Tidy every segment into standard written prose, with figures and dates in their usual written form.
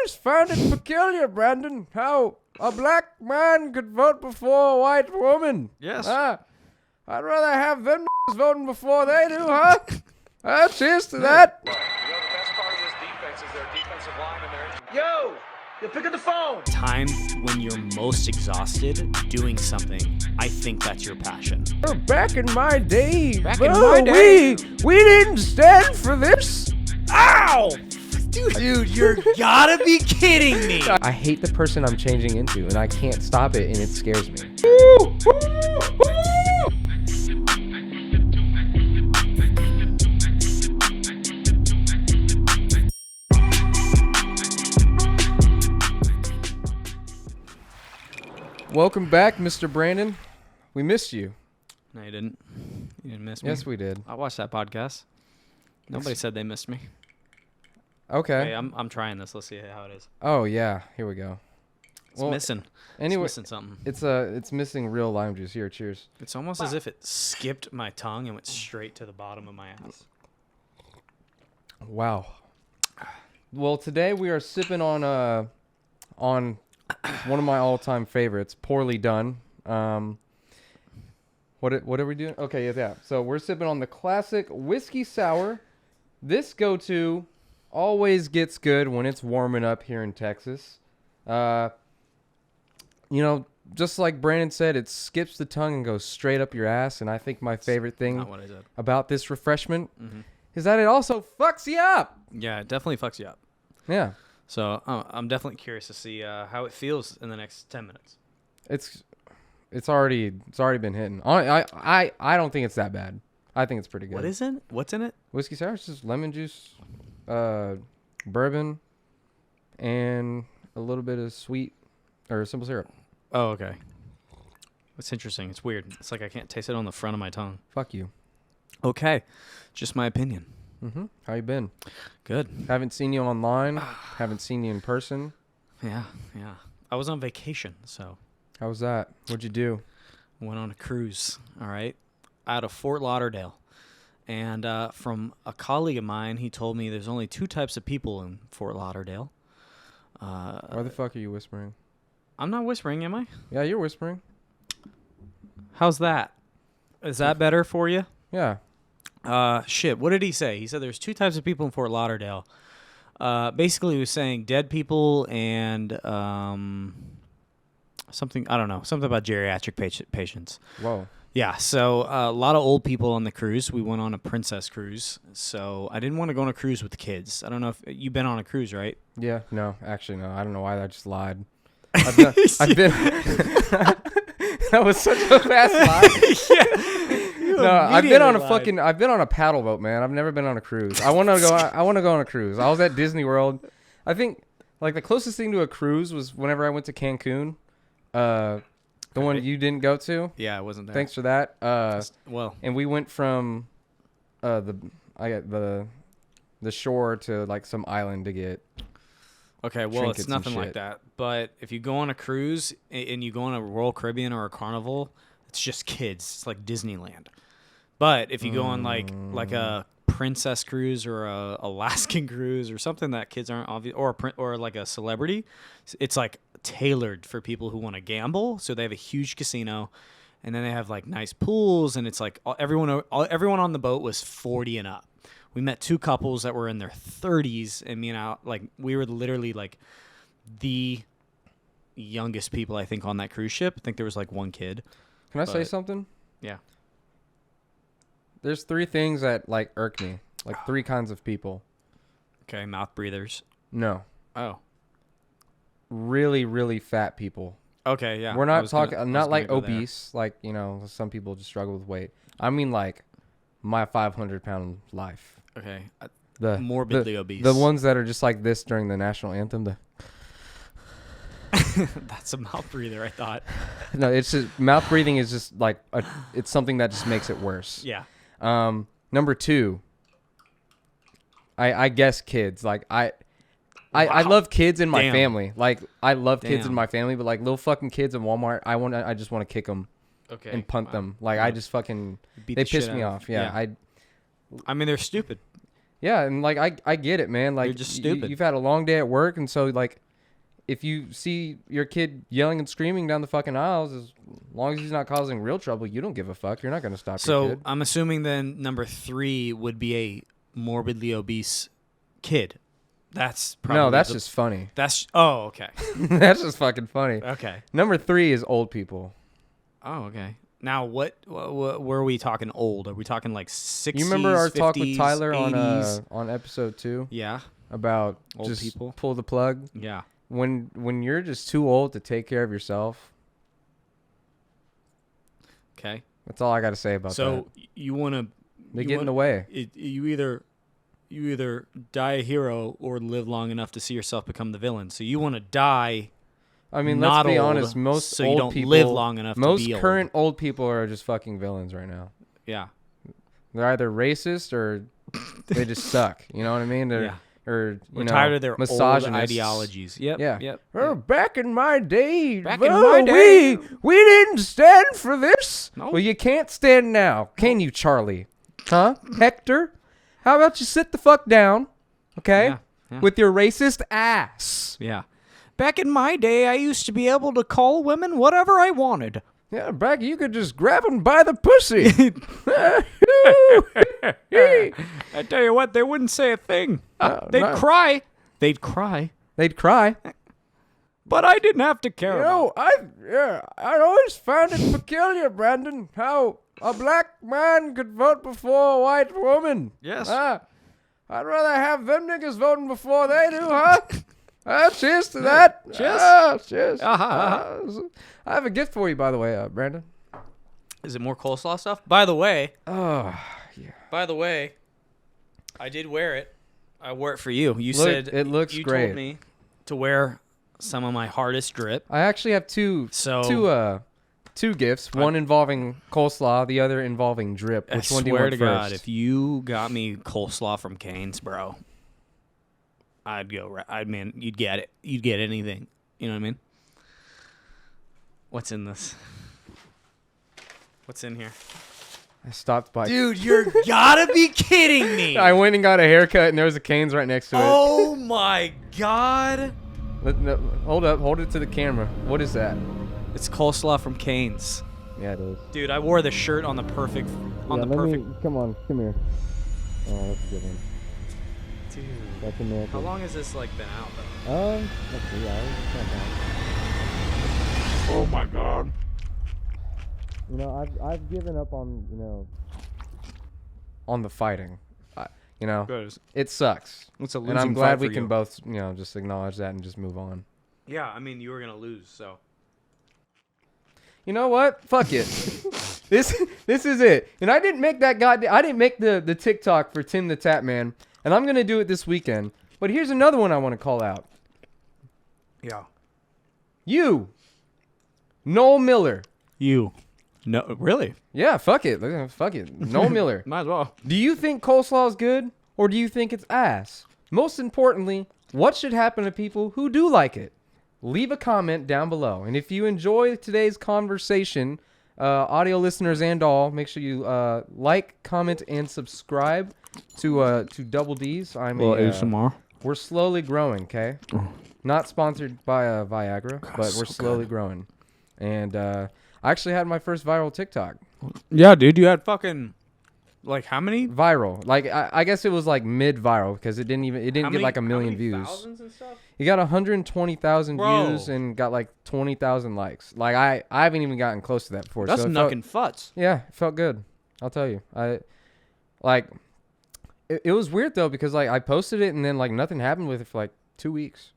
always found it peculiar, Brandon, how a black man could vote before a white woman. Yes. I'd rather have them voting before they do, huh? Cheers to that. You know, the best part of this defense is their defensive line and their... Yo! You're picking the phone! Time when you're most exhausted doing something, I think that's your passion. Back in my day, we didn't stand for this. Ow! Dude, you're gotta be kidding me. I hate the person I'm changing into, and I can't stop it, and it scares me. Welcome back, Mr. Brandon. We missed you. No, you didn't. You didn't miss me. Yes, we did. I watched that podcast. Nobody said they missed me. Okay. Hey, I'm trying this. Let's see how it is. Oh yeah, here we go. It's missing. Anyway, it's missing something. It's missing real lime juice. Here, cheers. It's almost as if it skipped my tongue and went straight to the bottom of my ass. Wow. Well, today we are sipping on one of my all-time favorites, Poorly Done. What are we doing? Okay, yeah. So we're sipping on the classic whiskey sour. This go-to always gets good when it's warming up here in Texas. Just like Brandon said, it skips the tongue and goes straight up your ass. And I think my favorite thing about this refreshment is that it also fucks you up. Yeah, it definitely fucks you up. Yeah. So I'm definitely curious to see how it feels in the next 10 minutes. It's already been hitting. I don't think it's that bad. I think it's pretty good. What is it? What's in it? Whiskey sour. It's just lemon juice, bourbon, and a little bit of sweet or simple syrup. Oh, okay. That's interesting. It's weird. It's like I can't taste it on the front of my tongue. Fuck you. Okay. Just my opinion. Mm-hmm. How you been? Good. Haven't seen you online. Haven't seen you in person. Yeah. I was on vacation, so. How was that? What'd you do? Went on a cruise, all right, out of Fort Lauderdale. And from a colleague of mine, he told me there's only two types of people in Fort Lauderdale. Why the fuck are you whispering? I'm not whispering, am I? Yeah, you're whispering. How's that? Is that better for you? Yeah. Shit, what did he say? He said there's two types of people in Fort Lauderdale. Basically, he was saying dead people and something about geriatric patients. Whoa. Yeah, so a lot of old people on the cruise. We went on a princess cruise, so I didn't want to go on a cruise with kids. I don't know if you've been on a cruise, right? Yeah, no, actually, no. I don't know why I just lied. I've been that was such a fast lie. No, I've been on a paddle boat, man. I've never been on a cruise. I want to go on a cruise. I was at Disney World. I think like the closest thing to a cruise was whenever I went to Cancun. The one you didn't go to. Yeah, I wasn't there. Thanks for that. And we went from the shore to like some island to get. Okay, well, it's nothing like that. But if you go on a cruise and you go on a Royal Caribbean or a Carnival, it's just kids. It's like Disneyland. But if you go on like a princess cruise or a Alaskan cruise or something that kids aren't obvious, or like a celebrity, it's like tailored for people who want to gamble. So they have a huge casino, and then they have like nice pools, and it's like everyone on the boat was 40 and up. We met two couples that were in their 30s, and we were literally like the youngest people I think on that cruise ship. I think there was like one kid. Can I say something? Yeah. There's three things that like irk me, like three kinds of people. Okay, mouth breathers. No. Oh. Really, really fat people. Okay, yeah. We're not talking, not like obese, like, some people just struggle with weight. I mean like my 500-pound life. Okay. The morbidly obese. The ones that are just like this during the national anthem. That's a mouth breather, I thought. No, it's just mouth breathing is just like it's something that just makes it worse. Yeah. Number two, I guess kids. Like I love kids in my family. Like I love kids in my family, but like little fucking kids in Walmart, I just want to kick them. Okay. And punt them. Like I just fucking they piss me off. Yeah. I mean, they're stupid. Yeah, and like I get it, man. Like you're just stupid. You've had a long day at work, and so like if you see your kid yelling and screaming down the fucking aisles, as long as he's not causing real trouble, you don't give a fuck. You're not going to stop your kid. So I'm assuming then number 3 would be a morbidly obese kid. That's probably no, that's just funny. Okay. That's just fucking funny. Okay. Number 3 is old people. Oh, okay. Now, where are we talking old? Are we talking like 60s, You remember our 50s, talk with Tyler 80s? on episode 2? Yeah. About Old just people? pull the plug? Yeah. When you're just too old to take care of yourself. Okay. That's all I got to say about that. So you want to... They get in the way. You either die a hero or live long enough to see yourself become the villain. So you want to die... I mean, not let's be old, honest. Most so old you don't people, live long enough to be most old. current old people are just fucking villains right now. Yeah. They're either racist or they just suck. You know what I mean? Yeah. Or We're tired of their old misogynists. ideologies. Yep. Yeah. Yep. Oh, back in my day, in my day. we didn't stand for this. No. Well, you can't stand now, can you, Charlie? Huh, Hector? How about you sit the fuck down, okay? Yeah. With your racist ass. Yeah. Back in my day, I used to be able to call women whatever I wanted. Yeah, back you could just grab them by the pussy. I tell you what, they wouldn't say a thing. They'd no. cry. They'd cry. They'd cry. But I didn't have to care. I always found it peculiar, Brandon, how a black man could vote before a white woman. Yes. I'd rather have them niggas voting before they do, huh? Cheers to that. Cheers. Cheers. Uh-huh. I have a gift for you, by the way, Brandon. Is it more coleslaw stuff? By the way. Oh, yeah. By the way, I did wear it. I wore it for you. You Look, said it looks you great. told me to wear some of my hardest drip. I actually have two gifts. One involving coleslaw, the other involving drip. Which one do you want first? God, if you got me coleslaw from Cane's, bro, I'd go. You'd get it. You'd get anything. You know what I mean? What's in this? What's in here? I stopped by. Dude, you're gotta be kidding me. I went and got a haircut, and there was a Cane's right next to it. Oh my God. Hold up. Hold it to the camera. What is that? It's coleslaw from Cane's. Yeah, it is. Dude, I wore the shirt on the perfect. Come on. Come here. Oh, that's a good one. Dude. That's American. How long has this been out though? Like 3 hours. It's not bad. Oh my God. You know, I've given up on on the fighting. Good. It sucks. It's a losing and I'm glad fight we for can you. both just acknowledge that and just move on. Yeah, I mean you were gonna lose, so. You know what? Fuck it. This is it. And I didn't make the TikTok for Tim the Tap Man, and I'm gonna do it this weekend. But here's another one I want to call out. Yeah. You, Noel Miller. You. No, really? Yeah, fuck it. Fuck it. Noel Miller. Might as well. Do you think coleslaw is good, or do you think it's ass? Most importantly, what should happen to people who do like it? Leave a comment down below. And if you enjoy today's conversation, audio listeners and all, make sure you like, comment, and subscribe to Double D's. ASMR. We're slowly growing, okay? Not sponsored by Viagra, but we're slowly growing. And I actually had my first viral TikTok. Yeah, dude, you had fucking like how many? Viral. Like I guess it was like mid-viral because it didn't get like a million views. Thousands and stuff? It got 120,000 views and got like 20,000 likes. Like I haven't even gotten close to that before. That's knuckin' futz. Yeah, it felt good. I'll tell you. It was weird though because like I posted it and then like nothing happened with it for like 2 weeks,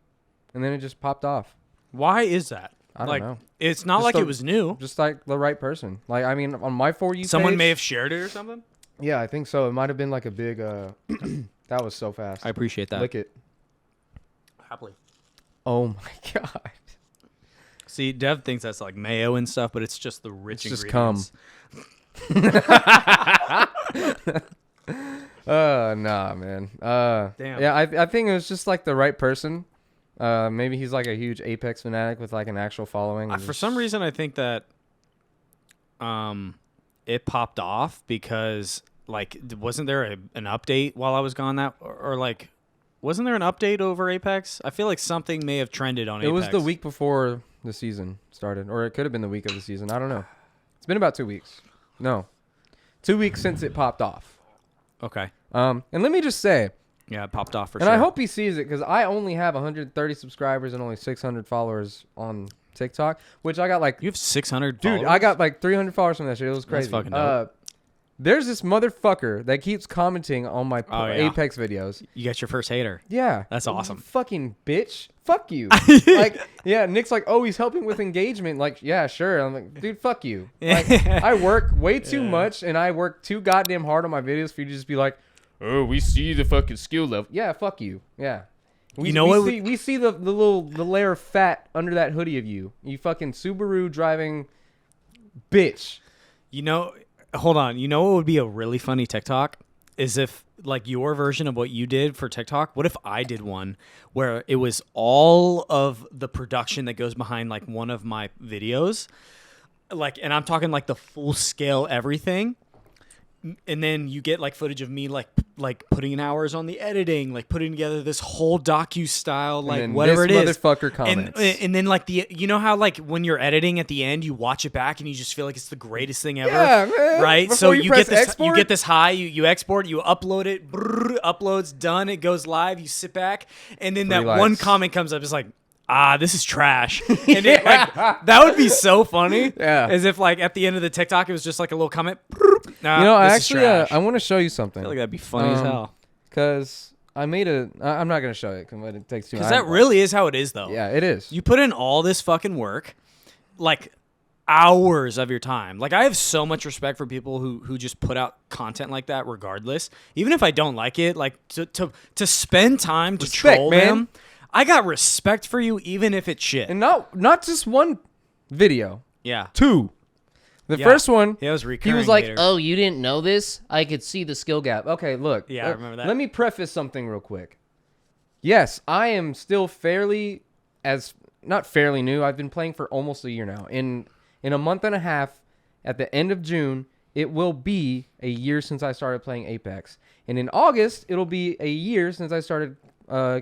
and then it just popped off. Why is that? I don't know. It's not Just like the- it was new. Just like the right person. Like I mean, on my For You Someone page, may have shared it or something. Yeah, I think so. It might have been like a big. That was so fast. I appreciate that. Lick it. Happily. Oh my god. See, Dev thinks that's like mayo and stuff, but it's just the rich It's just ingredients. Nah, man. Damn. Yeah, I think it was just like the right person. Maybe he's like a huge Apex fanatic with like an actual following. and For just- some reason, I think that it popped off because like, wasn't there an update while I was gone or like, wasn't there an update over Apex? I feel like something may have trended on Apex. It was the week before the season started, or it could have been the week of the season. I don't know. It's been about 2 weeks. No, 2 weeks since it popped off. Okay. And let me just say. Yeah, it popped off for sure. sure. And I hope he sees it because I only have 130 subscribers and only 600 followers on TikTok, which I got like. You have 600 Dude, followers? I got like 300 followers from that shit. It was crazy. That's fucking dope. There's this motherfucker that keeps commenting on my Apex videos. You got your first hater. Yeah. That's awesome. Fucking bitch. Fuck you. Like, yeah, Nick's like, oh, he's helping with engagement. Like, yeah, sure. I'm like, dude, fuck you. Like, I work way too much, and I work too goddamn hard on my videos for you to just be like, oh, we see the fucking skill level. Yeah, fuck you. Yeah. We see the layer of fat under that hoodie of you. You fucking Subaru driving bitch. Hold on. You know what would be a really funny TikTok? Is if, like, your version of what you did for TikTok, what if I did one where it was all of the production that goes behind, like, one of my videos? Like, and I'm talking, like, the full-scale everything. And then you get like footage of me like putting in hours on the editing, like putting together this whole docu style, like whatever it is. Motherfucker comments. And then like you know how like when you're editing at the end, you watch it back and you just feel like it's the greatest thing ever. Yeah, man. Right. Before so you get this high, you export, you upload it, uploads done, it goes live, you sit back, and then that one comment comes up, it's like, this is trash. And it, like, that would be so funny. Yeah. As if like at the end of the TikTok, it was just like a little comment. I want to show you something. I feel like that'd be funny as hell. Because I made I'm not going to show it because it takes too long. Because that really is how it is, though. Yeah, it is. You put in all this fucking work, like hours of your time. Like, I have so much respect for people who just put out content like that regardless. Even if I don't like it, like to spend time to troll them. I got respect for you even if it's shit. And not just one video. Yeah. 2. The first one, he was like, hater. oh, you didn't know this? I could see the skill gap. Okay, look. Yeah, I remember that. Let me preface something real quick. Yes, I am still not fairly new. I've been playing for almost a year now. In a month and a half, at the end of June, it will be a year since I started playing Apex. And in August, it'll be a year since I started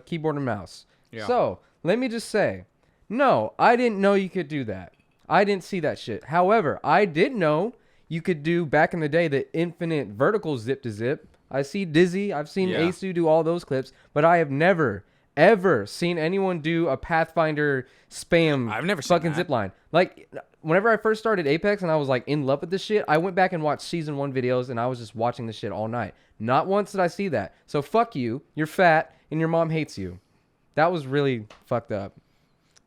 keyboard and mouse. Yeah. So, let me just say, no, I didn't know you could do that. I didn't see that shit. However, I did know you could do, back in the day, the infinite vertical zip to zip. I see Dizzy. I've seen Asu do all those clips. But I have never, ever seen anyone do a Pathfinder spam I've never seen fucking that. zip line. Like, whenever I first started Apex and I was, like, in love with this shit, I went back and watched Season 1 videos, and I was just watching this shit all night. Not once did I see that. So, fuck you. You're fat, and your mom hates you. That was really fucked up.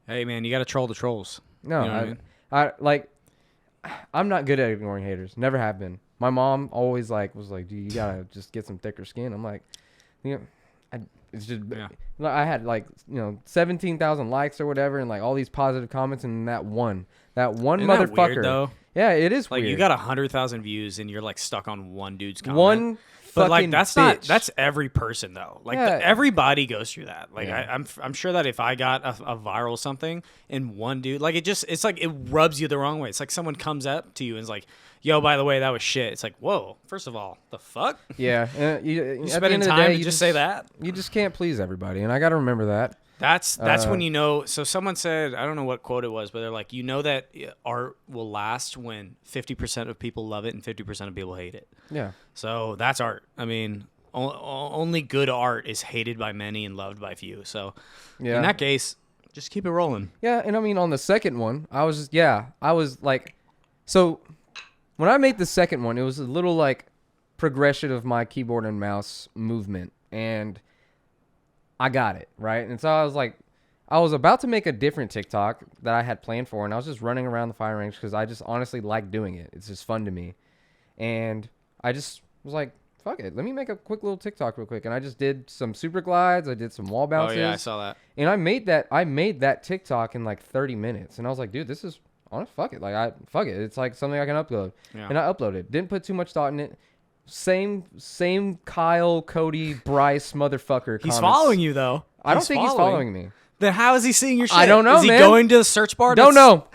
Hey, man, you got to troll the trolls. No, you know what I mean? I'm not good at ignoring haters. Never have been. My mom always was like, dude, you gotta just get some thicker skin. I'm like, it's just, I had 17,000 likes or whatever, and like all these positive comments, and that one Isn't motherfucker. That weird, though? Yeah, it is like weird. You got 100,000 views, and you're like stuck on one dude's comment. One. But like bitch. that's every person though. Like everybody goes through that. Like I'm sure that if I got a viral something and one dude, like it's like it rubs you the wrong way. It's like someone comes up to you and is like, "Yo, by the way, that was shit." It's like, "Whoa, first of all, the fuck?" Yeah, you spending time to just say that. You just can't please everybody, and I got to remember that. That's when you know. So someone said, I don't know what quote it was, but they're like, you know that art will last when 50% of people love it and 50% of people hate it. Yeah. So that's art. I mean, only good art is hated by many and loved by few. So in that case, just keep it rolling. Yeah, and I mean, on the second one, I was like, so when I made the second one, it was a little like progression of my keyboard and mouse movement, and I got it, right? And so I was about to make a different TikTok that I had planned for, and I was just running around the firing range because I just honestly like doing it. It's just fun to me. And I just was like, fuck it. Let me make a quick little TikTok real quick. And I just did some super glides. I did some wall bounces. Oh, yeah, I saw that. And I made that TikTok in like 30 minutes. And I was like, dude, this is, fuck it. Fuck it. It's like something I can upload. Yeah. And I uploaded. Didn't put too much thought in it. Same Kyle, Cody, Bryce motherfucker. He's following you though. I don't think he's following me. Then how is he seeing your shit? I don't know, Is he man. going to the search bar? Don't know.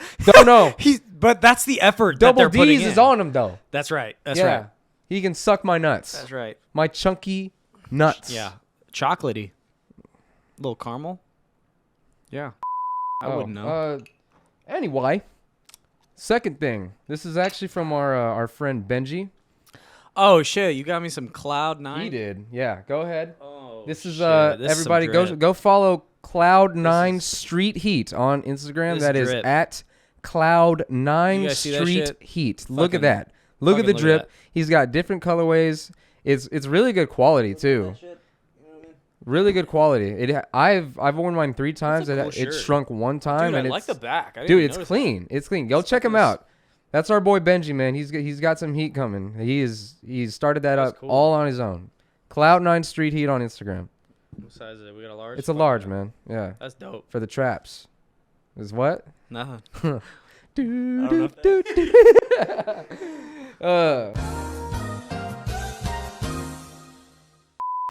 But that's the effort. Double that they're putting D's in. is on him though. That's right. That's right. He can suck my nuts. That's right. My chunky nuts. Yeah. Chocolatey. Little caramel. Yeah. I wouldn't know. Anyway, second thing. This is actually from our friend Benji. Oh shit! You got me some Cloud9. He did. Yeah. Go ahead. Oh, this is shit. This everybody is go follow Cloud9 Street Heat on Instagram. That is at Cloud9 Street Heat. Look at that. Look at the drip. He's got different colorways. It's really good quality too. Really good quality. I've worn mine 3 times. It shrunk 1 time. Dude, and I like the back. It's clean. It's clean. Go check him out. That's our boy Benji, man. He's got some heat coming. He's started that up all on his own. Cloud9 Street Heat on Instagram. What size is it? We got a large. It's a large, man. Yeah. That's dope. For the traps. Is what? Nothing.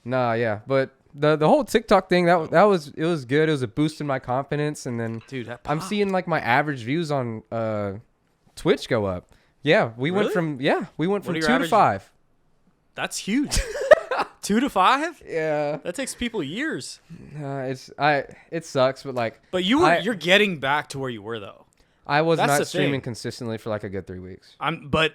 Nah, yeah, but the whole TikTok thing that was good. It was a boost in my confidence, and then dude, I'm seeing like my average views on Twitch go up. Yeah, we went from 2 to 5. That's huge. 2 to 5? Yeah, that takes people years. It sucks, but like. But you're getting back to where you were though. I was not streaming consistently for like a good 3 weeks. But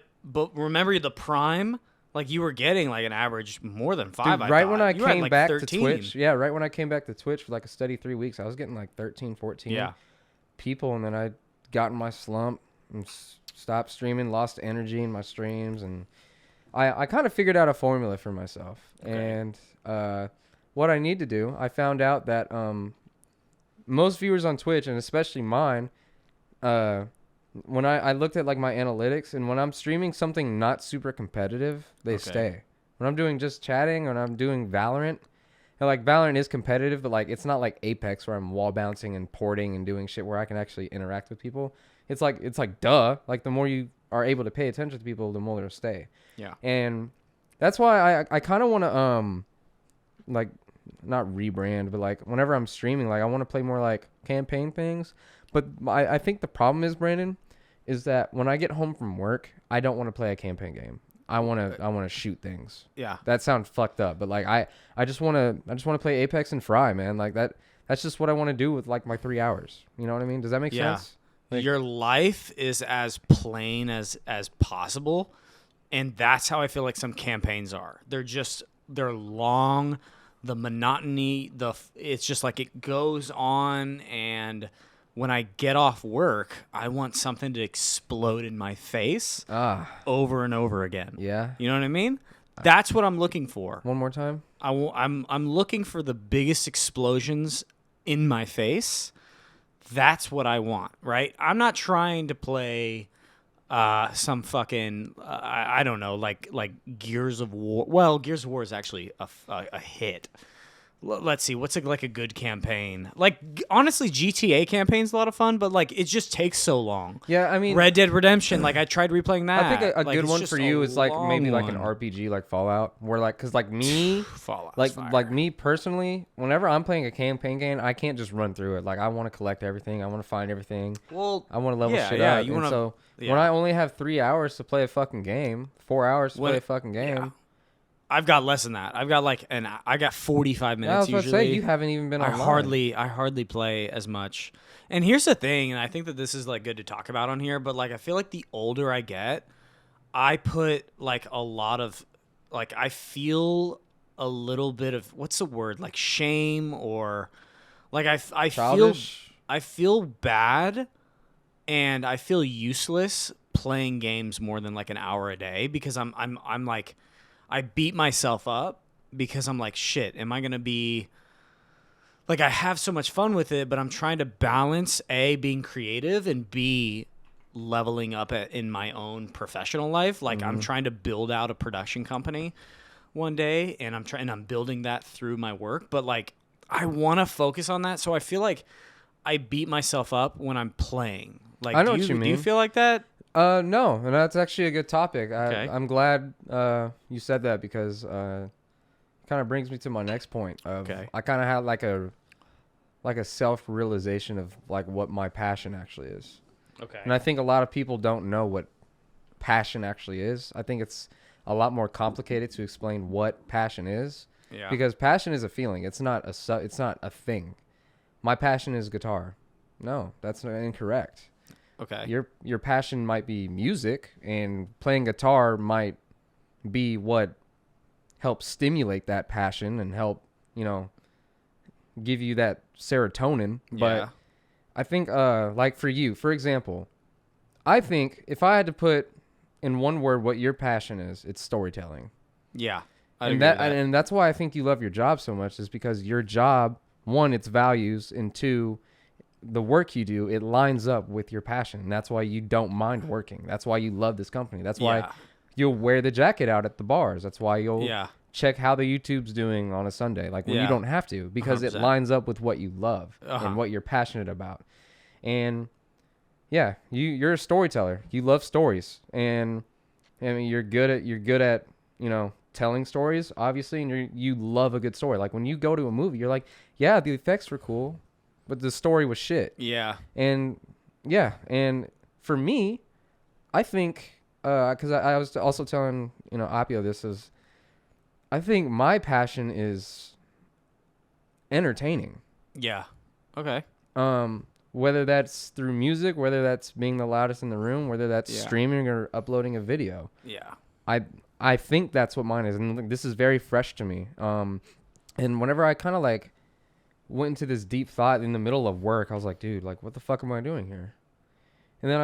remember the prime. Like, you were getting, like, an average more than 5, Dude, right when I came like back 13. to Twitch. Yeah, right when I came back to Twitch for, like, a steady 3 weeks, I was getting, like, 13, 14 people. And then I got in my slump and stopped streaming, lost energy in my streams. And I kind of figured out a formula for myself. Okay. And what I need to do, I found out that most viewers on Twitch, and especially mine, when I looked at like my analytics, and when I'm streaming something not super competitive, they stay. When I'm doing just chatting, or I'm doing Valorant, and like Valorant is competitive, but like it's not like Apex where I'm wall bouncing and porting and doing shit where I can actually interact with people. It's like duh. Like the more you are able to pay attention to people, the more they'll stay. Yeah. And that's why I kind of want to like not rebrand, but like whenever I'm streaming, like I want to play more like campaign things. But I think the problem is, Brandon, is that when I get home from work, I don't want to play a campaign game. I want to shoot things. Yeah. That sounds fucked up, but like I just want to play Apex and Fry, man. Like that's just what I want to do with like my 3 hours. You know what I mean? Does that make sense? Like, your life is as plain as possible, and that's how I feel like some campaigns are. They're long, the monotony, it's just like it goes on, and when I get off work, I want something to explode in my face over and over again. Yeah. You know what I mean? That's what I'm looking for. One more time? I'm looking for the biggest explosions in my face. That's what I want, right? I'm not trying to play some fucking, I don't know, like Gears of War. Well, Gears of War is actually a hit. Let's see, what's like a good campaign? Like, honestly, GTA campaign's a lot of fun, but like it just takes so long. Yeah, I mean, Red Dead Redemption, like I tried replaying that. I think a good one for you is like maybe like an RPG, like Fallout, where like, cause like me, Fallout, like me personally, whenever I'm playing a campaign game, I can't just run through it. Like I want to collect everything, I want to find everything. Well, I want to level shit up. When I only have 3 hours to play a fucking game, 4 hours to play a fucking game. Yeah. I've got less than that. I've got like I got 45 minutes. I was about usually. to say, you haven't even been online. I hardly play as much. And here's the thing, and I think that this is like good to talk about on here, but like I feel like the older I get, I put like a lot of like I feel a little bit of what's the word? Like shame, or like I feel bad, and I feel useless playing games more than like an hour a day, because I'm like, I beat myself up because I'm like, shit, am I going to be like, I have so much fun with it, but I'm trying to balance A, being creative, and B, leveling up in my own professional life. Like I'm trying to build out a production company one day, and I'm building that through my work, but like I want to focus on that. So I feel like I beat myself up when I'm playing. Like, I know what you mean. Do you feel like that? No, and that's actually a good topic. I'm glad you said that, because it kind of brings me to my next point. I kind of had like a self-realization of like what my passion actually is. Okay. And I think a lot of people don't know what passion actually is. I think it's a lot more complicated to explain what passion is. Yeah. Because passion is a feeling. It's not a thing. My passion is guitar. No, that's incorrect. Okay. Your passion might be music, and playing guitar might be what helps stimulate that passion and help, give you that serotonin. But I think, like for you, for example, I think if I had to put in one word what your passion is, it's storytelling. Yeah. And that's why I think you love your job so much, is because your job, one, its values, and two, the work you do, it lines up with your passion. And that's why you don't mind working. That's why you love this company. That's why you'll wear the jacket out at the bars. That's why you'll check how the YouTube's doing on a Sunday, like when you don't have to, because 100%. It lines up with what you love and what you're passionate about. And yeah, you're a storyteller. You love stories, and I mean you're good at telling stories, obviously, and you love a good story. Like when you go to a movie, you're like, yeah, the effects were cool, but the story was shit. Yeah. And for me, I think because I was also telling Apio this is, I think my passion is entertaining. Yeah. Okay. Whether that's through music, whether that's being the loudest in the room, whether that's streaming or uploading a video. Yeah. I think that's what mine is, and this is very fresh to me. And whenever I kind of like went into this deep thought in the middle of work, I was like, dude, like, what the fuck am I doing here? And then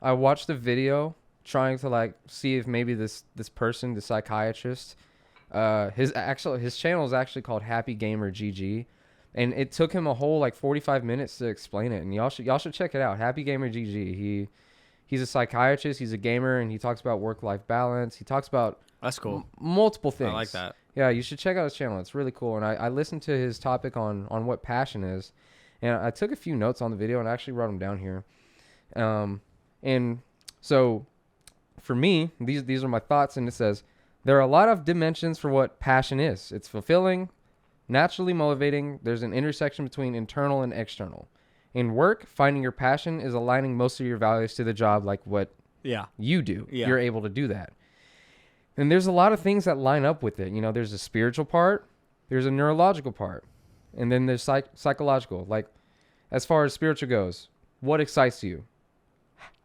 I watched a video trying to like see if maybe this person, the psychiatrist, his channel is actually called Happy Gamer GG. And it took him a whole like 45 minutes to explain it. And y'all should check it out. Happy Gamer GG. He's a psychiatrist. He's a gamer, and he talks about work-life balance. He talks about that's cool. Multiple things. I like that. Yeah, you should check out his channel. It's really cool. And I listened to his topic on what passion is, and I took a few notes on the video and I actually wrote them down here. And so for me, these are my thoughts. And it says there are a lot of dimensions for what passion is. It's fulfilling, naturally motivating. There's an intersection between internal and external. In work, finding your passion is aligning most of your values to the job, like what you do. Yeah. You're able to do that. And there's a lot of things that line up with it. There's a spiritual part, there's a neurological part, and then there's psychological. Like, as far as spiritual goes, what excites you?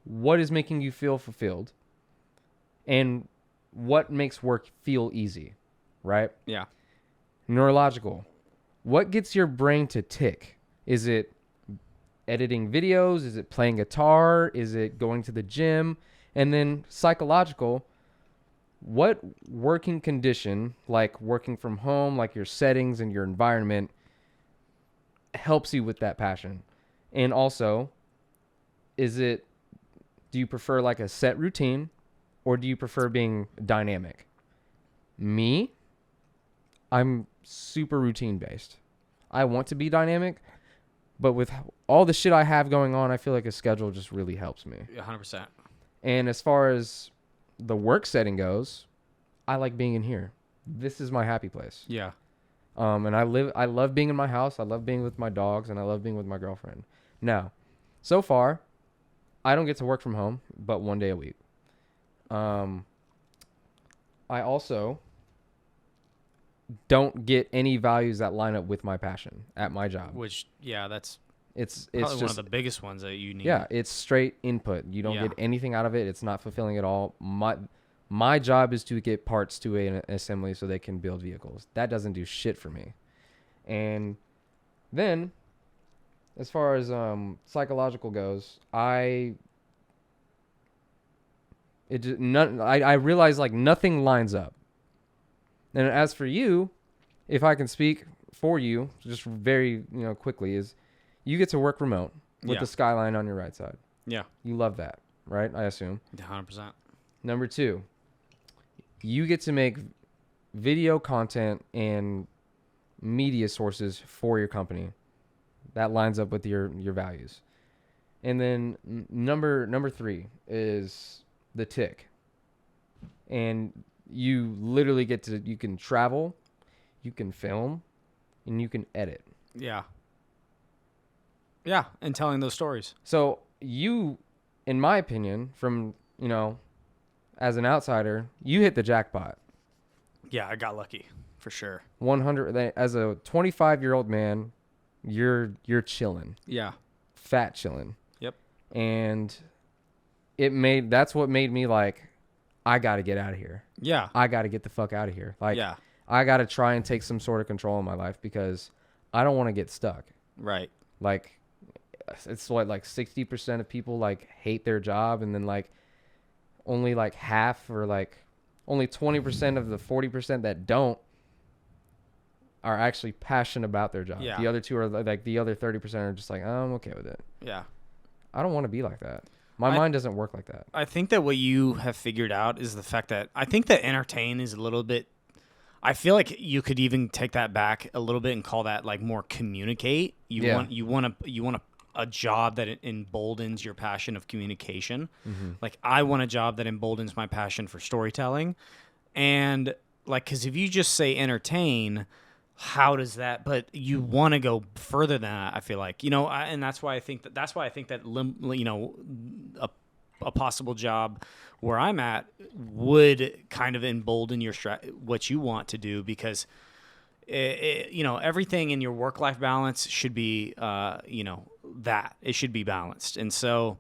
What is making you feel fulfilled? And what makes work feel easy, right? Yeah. Neurological. What gets your brain to tick? Is it editing videos? Is it playing guitar? Is it going to the gym? And then psychological. What working condition, like working from home, like your settings and your environment, helps you with that passion? And also, do you prefer like a set routine, or do you prefer being dynamic? Me, I'm super routine based. I want to be dynamic, but with all the shit I have going on, I feel like a schedule just really helps me. 100%. And as far as the work setting goes, I like being in here. This is my happy place. Yeah. And I love being in my house. I love being with my dogs, and I love being with my girlfriend. Now, so far, I don't get to work from home, but one day a week. I also don't get any values that line up with my passion at my job. Which, that's it's probably just one of the biggest ones that you need. Yeah, it's straight input. You don't get anything out of it. It's not fulfilling at all. My job is to get parts to an assembly so they can build vehicles. That doesn't do shit for me. And then, as far as psychological goes, I realize like nothing lines up. And as for you, if I can speak for you, just very quickly, is you get to work remote with the skyline on your right side. Yeah, you love that, right? I assume. 100%. Number 2, you get to make video content and media sources for your company. That lines up with your values. And then number 3 is the tick. And you literally you can travel, you can film, and you can edit. Yeah. Yeah, and telling those stories. So you, in my opinion, from, as an outsider, you hit the jackpot. Yeah, I got lucky for sure. 100 as a 25-year-old man, you're chilling. Yeah. Fat chilling. Yep. And that's what made me like, I got to get out of here. Yeah. I got to get the fuck out of here. Like, yeah. I got to try and take some sort of control in my life because I don't want to get stuck. Right. Like, it's what, like 60% of people like hate their job, and then like only like half, or like only 20% of the 40% that don't are actually passionate about their job. Yeah. The other two are like, the other 30% are just like, oh, I'm okay with it. Yeah. I don't want to be like that. My mind doesn't work like that. I think that what you have figured out is the fact that I think that entertain is a little bit, I feel like you could even take that back a little bit and call that like more communicate. You want a job that emboldens your passion of communication. Mm-hmm. Like, I want a job that emboldens my passion for storytelling. And like, cause if you just say entertain, how does that, but you want to go further than that, I feel like, and that's why I think that a possible job where I'm at would kind of embolden your what you want to do, because everything in your work-life balance should be, that it should be balanced. And so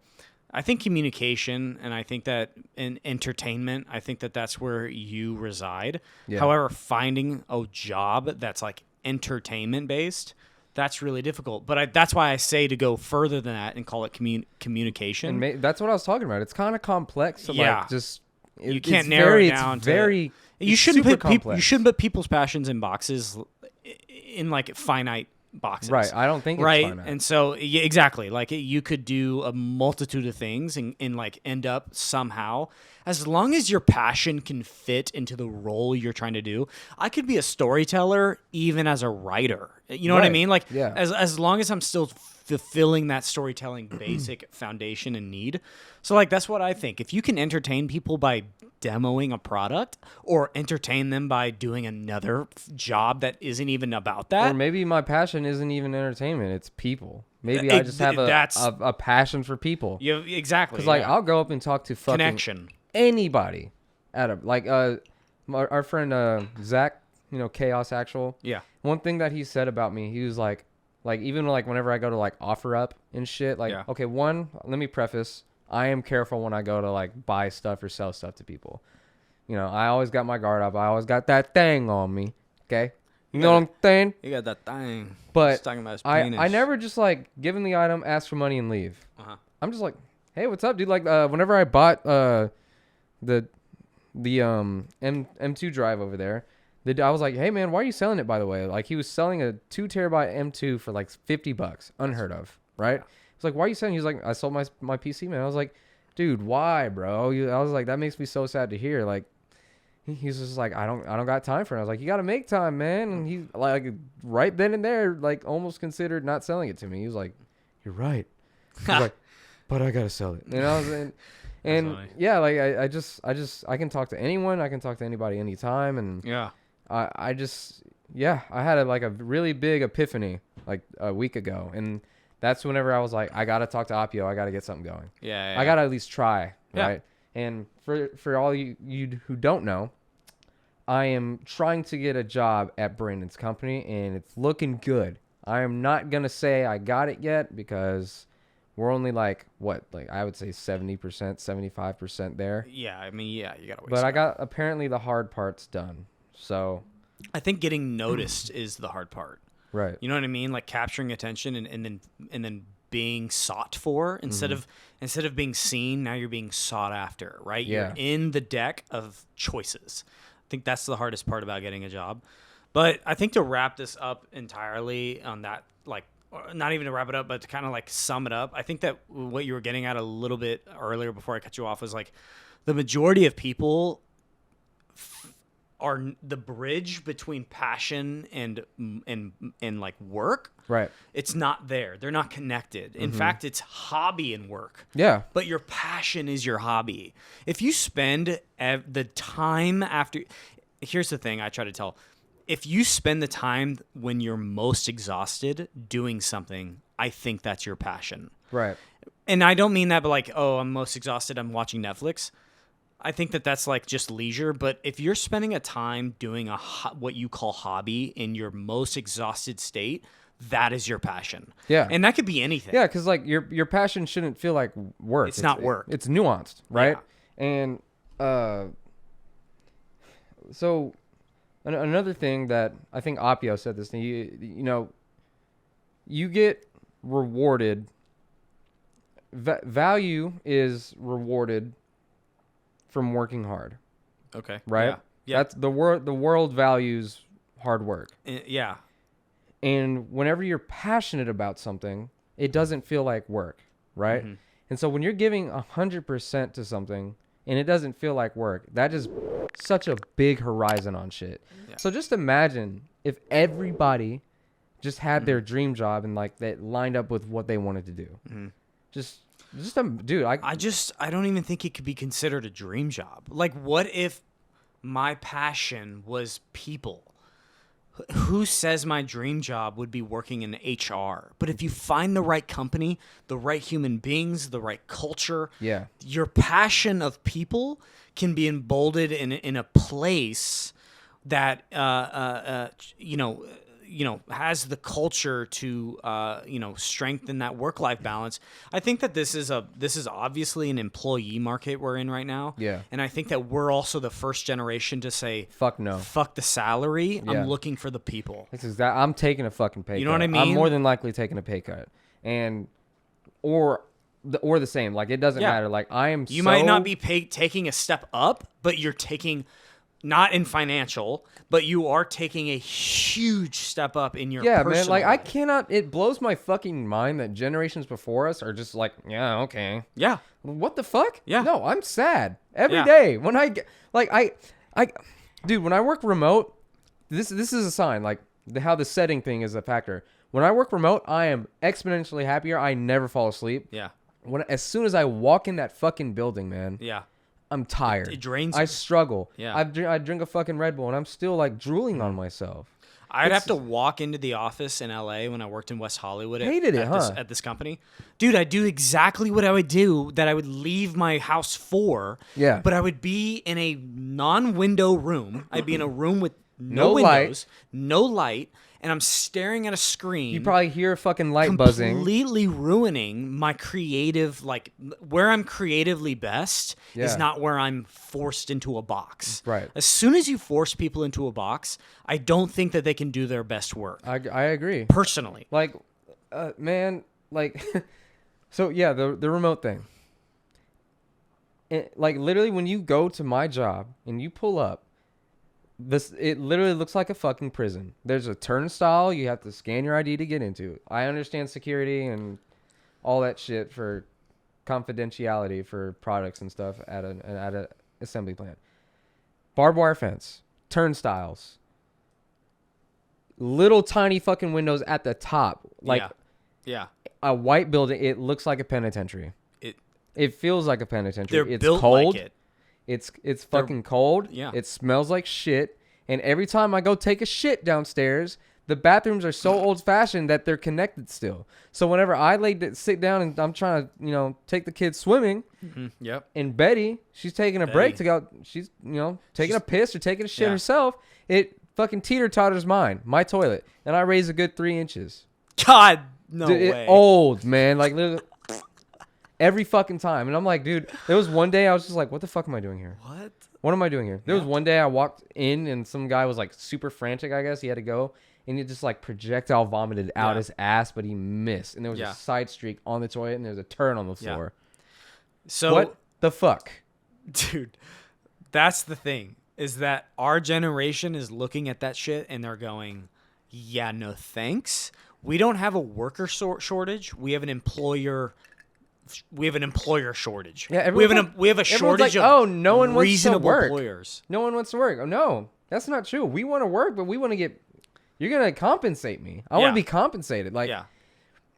I think communication, and I think that in entertainment, I think that that's where you reside. Yeah. However, finding a job that's like entertainment based, that's really difficult. But that's why I say to go further than that and call it communication. And that's what I was talking about. It's kind of complex. To yeah. Like just you can't narrow it down to. You shouldn't put people's passions in boxes, in like finite boxes. Right. I don't think it's right. finite. And so, yeah, exactly. Like, you could do a multitude of things and like end up somehow, as long as your passion can fit into the role you're trying to do. I could be a storyteller even as a writer. You know what I mean? Like, yeah. as long as I'm still fulfilling that storytelling basic foundation and need. So like, that's what I think. If you can entertain people by demoing a product, or entertain them by doing another job that isn't even about that. Or maybe my passion isn't even entertainment, it's people. Maybe I just have a passion for people. Yeah, exactly. Because like, I'll go up and talk to fucking connection. Anybody our friend Zach, Chaos Actual. Yeah. One thing that he said about me, he was like even like whenever I go to like offer up and shit, like, yeah. Okay, one, let me preface, I am careful when I go to like buy stuff or sell stuff to people. I always got my guard up. I always got that thing on me. Okay. You know what I'm saying? You got that thing. But talking about his penis. I never just like give him the item, ask for money, and leave. Uh-huh. I'm just like, hey, what's up, dude? Like, whenever I bought the M2 drive over there, I was like, hey man, why are you selling it, by the way? Like, he was selling a 2 terabyte M2 for like $50, unheard of, right? Yeah. It's like, why are you selling? He was like, I sold my PC, man. I was like, dude, why, bro? I was like, that makes me so sad to hear. Like, he's just like, I don't got time for it. I was like, you got to make time, man. And he like right then and there, like, almost considered not selling it to me. He was like, you're right. I was like, but I got to sell it. And I was and yeah, like I can talk to anyone. I can talk to anybody anytime. And yeah, I had a really big epiphany like a week ago. And that's whenever I was like, I got to talk to Appio. I got to get something going. Yeah. I got to at least try, yeah. Right? And for all you who don't know, I am trying to get a job at Brandon's company, and it's looking good. I am not going to say I got it yet, because we're only I would say 70%, 75% there. Yeah, I mean, yeah, you got to wait. But I got apparently the hard parts done. So I think getting noticed is the hard part. Right. You know what I mean? Like, capturing attention and then being sought for instead of being seen. Now you're being sought after, right? Yeah. You're in the deck of choices. I think that's the hardest part about getting a job. But I think to wrap this up entirely on that, like, not even to wrap it up, but to kind of like sum it up, I think that what you were getting at a little bit earlier before I cut you off was like, the majority of people are the bridge between passion and like work. Right. It's not there. They're not connected. In fact, it's hobby and work. Yeah. But your passion is your hobby. If you spend the time after, here's the thing I try to tell. If you spend the time when you're most exhausted doing something, I think that's your passion. Right. And I don't mean that, but like, oh, I'm most exhausted, I'm watching Netflix. I think that that's like just leisure. But if you're spending a time doing what you call hobby in your most exhausted state, that is your passion. Yeah. And that could be anything. Yeah, because like your passion shouldn't feel like work. It's not work. It's nuanced, right? Yeah. And so another thing that I think Appio said this thing, you know, you get rewarded. Value is rewarded from working hard. Okay. Right? Yeah. That's the world values hard work. Yeah. And whenever you're passionate about something, it doesn't feel like work, right? Mm-hmm. And so when you're giving 100% to something and it doesn't feel like work, that is such a big horizon on shit. Yeah. So just imagine if everybody just had their dream job and like that lined up with what they wanted to do. Mm-hmm. Dude, I don't even think it could be considered a dream job. Like, what if my passion was people? Who says my dream job would be working in HR? But if you find the right company, the right human beings, the right culture, your passion of people can be emboldened in a place that has the culture to strengthen that work-life balance. I think that this is obviously an employee market we're in right now. Yeah. And I think that we're also the first generation to say, fuck no. Fuck the salary. Yeah. I'm looking for the people. I'm taking a fucking pay cut. You know what I mean? I'm more than likely taking a pay cut. Or the same. Like, it doesn't matter. Like, You might not be taking a step up, but you're taking, not in financial, but you are taking a huge step up in your personal man. Like, life. I cannot. It blows my fucking mind that generations before us are just like, yeah, okay, yeah. What the fuck? Yeah. No, I'm sad every day when I get dude. When I work remote, this is a sign. Like how the setting thing is a factor. When I work remote, I am exponentially happier. I never fall asleep. Yeah. As soon as I walk in that fucking building, man. Yeah. I'm tired. It drains I you. struggle. Yeah. I drink a fucking Red Bull and I'm still like drooling on myself. I'd have to walk into the office in LA when I worked in West Hollywood at this company. Dude, I'd do exactly what I would do that I would leave my house for. Yeah. But I would be in a non-window room. I'd be in a room with no windows, no light, and I'm staring at a screen. You probably hear a fucking light buzzing. Completely ruining my creative, like, where I'm creatively best is not where I'm forced into a box. Right. As soon as you force people into a box, I don't think that they can do their best work. I agree. Personally. Like, man, like, so yeah, the remote thing. Like, literally when you go to my job and you pull up, it literally looks like a fucking prison. There's a turnstile. You have to scan your ID to get into. I understand security and all that shit for confidentiality for products and stuff at an assembly plant. Barbed wire fence, turnstiles, little tiny fucking windows at the top. Like, a white building. It looks like a penitentiary. It feels like a penitentiary. It's built cold. like it. It's fucking cold. Yeah. It smells like shit. And every time I go take a shit downstairs, the bathrooms are so old-fashioned that they're connected still. So whenever I sit down and I'm trying to, take the kids swimming, Yep. and Betty, she's taking a break to go, she's taking a piss or taking a shit herself, it fucking teeter-totters my toilet. And I raise a good 3 inches. God, no way. Old, man. Like, literally, every fucking time. And I'm like, dude, there was one day I was just like, what the fuck am I doing here? What am I doing here? There was one day I walked in and some guy was like super frantic, I guess. He had to go. And he just like projectile vomited out his ass, but he missed. And there was a side streak on the toilet and there was a turd on the floor. So what the fuck? Dude, that's the thing, is that our generation is looking at that shit and they're going, yeah, no thanks. We don't have a worker shortage. We have an employer shortage. Yeah, we have a shortage of no one wants to work. Employers. No one wants to work. Oh no, that's not true. We want to work, but we want to get. You're gonna compensate me. I want to be compensated. Like,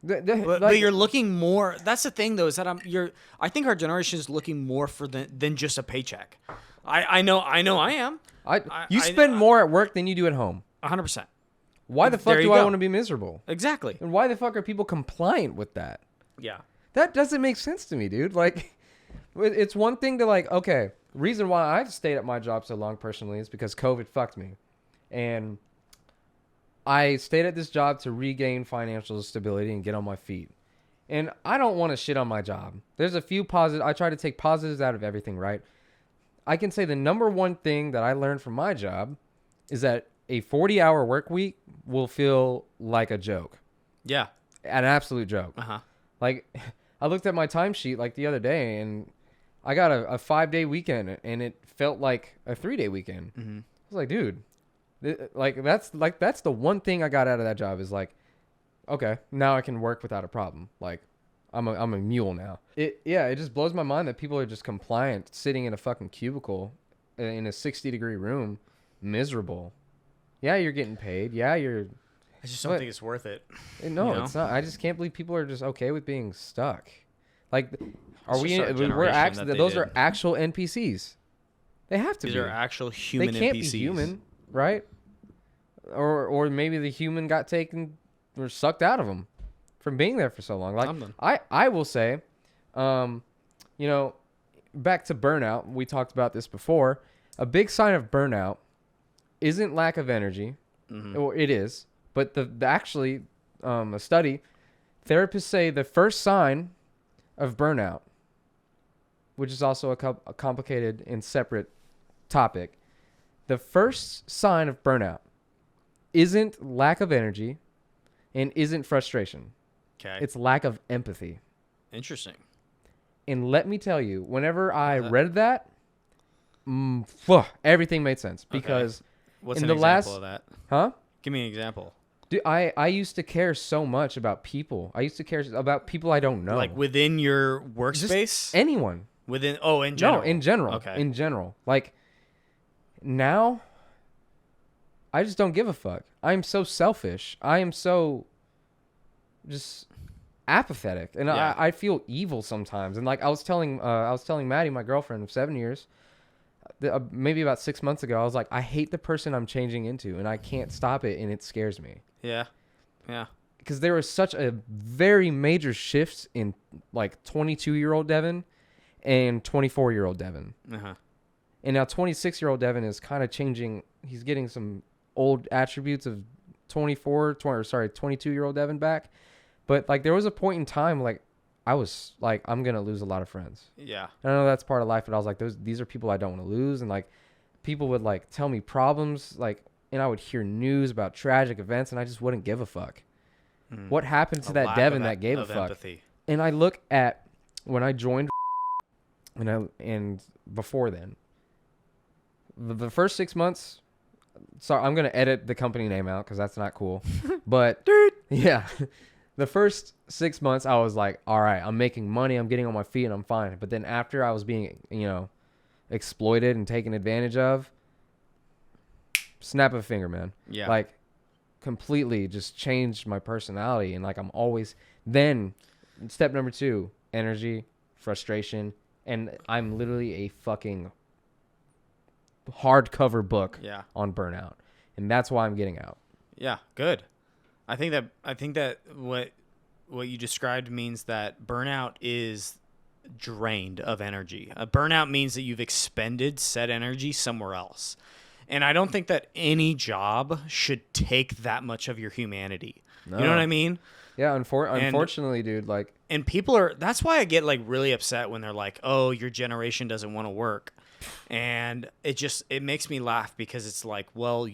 but you're looking more. That's the thing, though, is that I think our generation is looking more for than just a paycheck. I know I am. You spend more at work than you do at home. 100%. Why the fuck do I want to be miserable? Exactly. And why the fuck are people compliant with that? Yeah. That doesn't make sense to me, dude. Like, it's one thing to like, okay, reason why I've stayed at my job so long personally is because COVID fucked me. And I stayed at this job to regain financial stability and get on my feet. And I don't want to shit on my job. There's a few positives. I try to take positives out of everything, right? I can say the number one thing that I learned from my job is that a 40-hour work week will feel like a joke. Yeah. An absolute joke. Uh-huh. Like, I looked at my timesheet like the other day, and I got a 5-day weekend, and it felt like a 3-day weekend. Mm-hmm. I was like, dude, that's the one thing I got out of that job is like, okay, now I can work without a problem. Like, I'm a mule now. It just blows my mind that people are just compliant, sitting in a fucking cubicle in a 60-degree room, miserable. Yeah, you're getting paid. Yeah, you're. I just don't think it's worth it. No, it's not. I just can't believe people are just okay with being stuck. Like, are we? We're actually those are actual NPCs. They have to be. These are actual human NPCs. They can't be human, right? Or maybe the human got taken or sucked out of them from being there for so long. Like I will say, back to burnout. We talked about this before. A big sign of burnout isn't lack of energy, or it is. But a study, therapists say the first sign of burnout, which is also a complicated and separate topic, the first sign of burnout isn't lack of energy and isn't frustration. Okay. It's lack of empathy. Interesting. And let me tell you, whenever I read that, everything made sense. Because what's an example of that? Huh? Give me an example. Dude, I used to care so much about people. I used to care about people I don't know. Like within your workspace? Just anyone. In general? No, in general. Okay. In general. Like, now, I just don't give a fuck. I am so selfish. I am so just apathetic. And I feel evil sometimes. And like I was telling Maddie, my girlfriend of 7 years, maybe about 6 months ago, I was like, I hate the person I'm changing into, and I can't stop it, and it scares me. Yeah. Because there was such a very major shift in like 22-year-old Devin and 24-year-old Devin. Uh-huh. And now 26-year-old Devin is kind of changing. He's getting some old attributes of 22-year-old Devin back. But like there was a point in time like I was like, I'm going to lose a lot of friends. Yeah. And I know that's part of life, but I was like, these are people I don't want to lose. And like people would like tell me problems, like, and I would hear news about tragic events, and I just wouldn't give a fuck. What happened to that Devin that gave a fuck? Empathy. And I look at when I joined and before then, the first 6 months, sorry, I'm going to edit the company name out because that's not cool. But yeah, the first 6 months I was like, all right, I'm making money. I'm getting on my feet and I'm fine. But then after I was being, exploited and taken advantage of, snap of a finger, man. Yeah. Like completely just changed my personality. And like I'm always, then step number 2, energy, frustration. And I'm literally a fucking hardcover book on burnout. And that's why I'm getting out. Yeah, good. I think that what you described means that burnout is drained of energy. A burnout means that you've expended said energy somewhere else. And I don't think that any job should take that much of your humanity. No. You know what I mean? Yeah, unfortunately, dude, like, and people that's why I get like really upset when they're like, "Oh, your generation doesn't want to work." And it makes me laugh because it's like, well,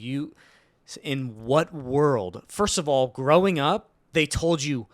in what world? First of all, growing up, they told you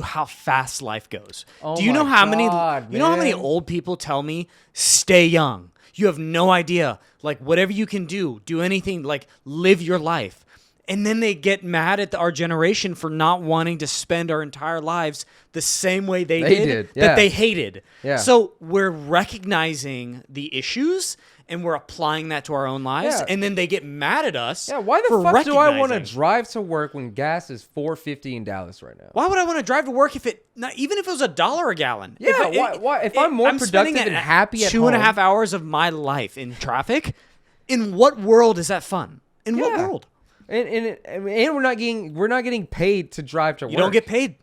how fast life goes. Oh, do you know how many old people tell me stay young? You have no idea. Like whatever you can do anything, like live your life. And then they get mad at our generation for not wanting to spend our entire lives the same way they did. That they hated. Yeah. So we're recognizing the issues and we're applying that to our own lives, and then they get mad at us. Yeah, why the fuck do I want to drive to work when gas is $4.50 in Dallas right now? Why would I want to drive to work even if it was $1 a gallon? Yeah, why? If I'm more productive and happy at home, 2.5 hours of my life in traffic, in what world is that fun? In what world? And we're not getting paid to drive to work. You don't get paid.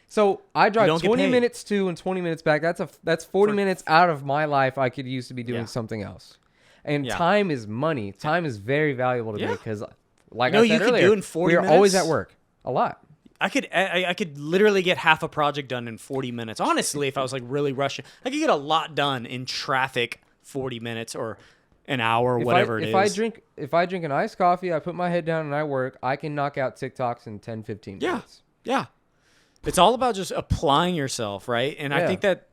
So I drive don't get 20 paid. minutes to and 20 minutes back. That's 40 minutes out of my life I could use to be doing something else. And time is money. Time is very valuable to me because, like I said earlier, could do in 40 minutes. We are always at work a lot. I could literally get half a project done in 40 minutes. Honestly, if I was like really rushing, I could get a lot done in traffic 40 minutes or an hour, whatever it is. If I drink an iced coffee, I put my head down and I work, I can knock out TikToks in 10, 15 minutes. Yeah. It's all about just applying yourself, right? And I think that